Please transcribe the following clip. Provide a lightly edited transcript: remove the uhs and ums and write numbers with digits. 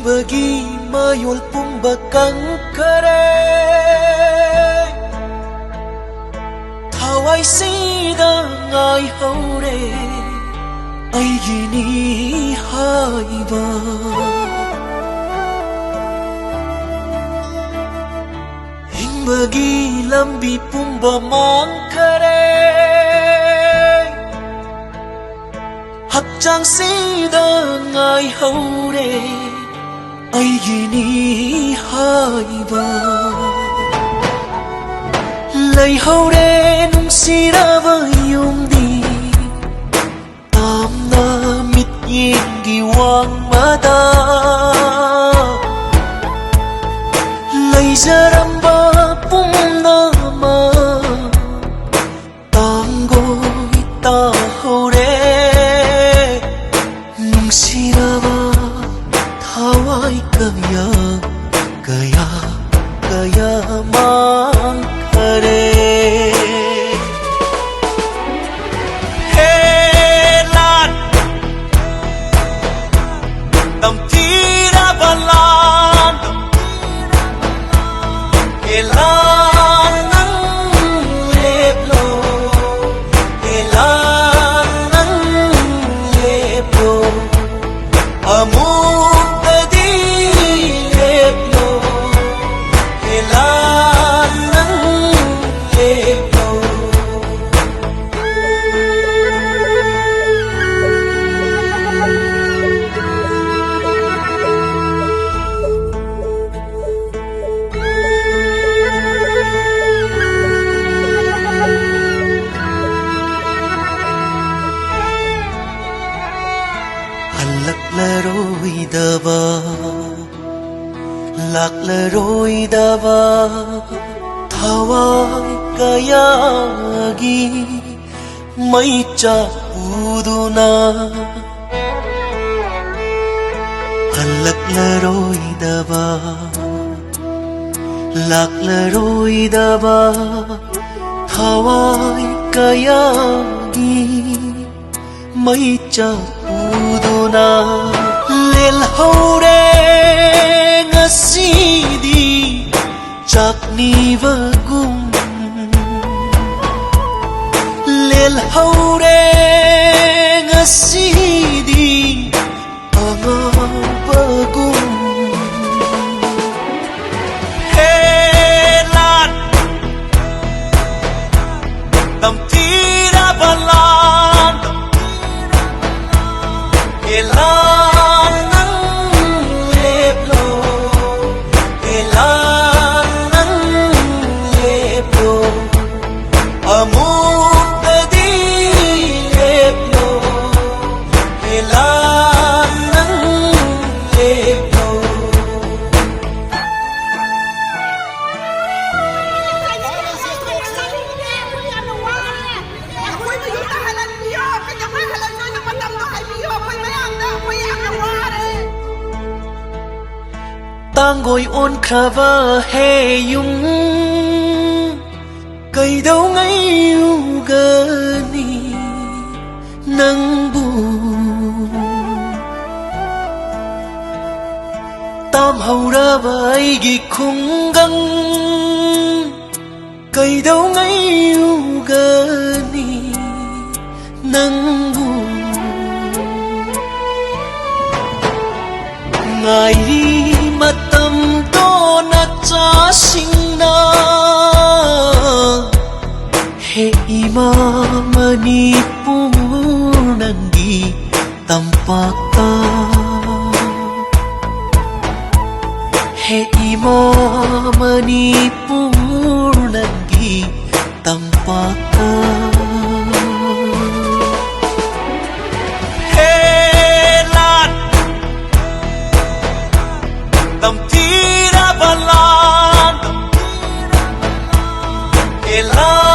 Hingvagi mayol pumbakang kare Thawai sida ngai haure Aigini haiba Hingvagi lambi pumba mang kare Hakchang sida ngai haure Aigini haiba Lay haure nung siraba yumdi Tamna mit yingi wang mada Lay jaramba pumnama Tango ita haure Nung siraba Thawai kaya mang kare Helan Tam tira balan Helan nang leplo Helan nang leplo Amor Laklaroi daba Thawai kayagi Maicha puduna Laklaroi daba Thawai kayagi Maicha puduna Lel haure ngasidi Chakni vagum Lel haure ngasidi Anga vagum Helan Tam tira balan Helan Tangoi on khava he yung Kay daw ngayon gani Nang bu Tam haura bay gi khunggang Kay daw ngayon gani Nang bu Ngay matam to na chasing na He imamani punangi tampaka He imamani punangi tampaka Tam tira balan Helan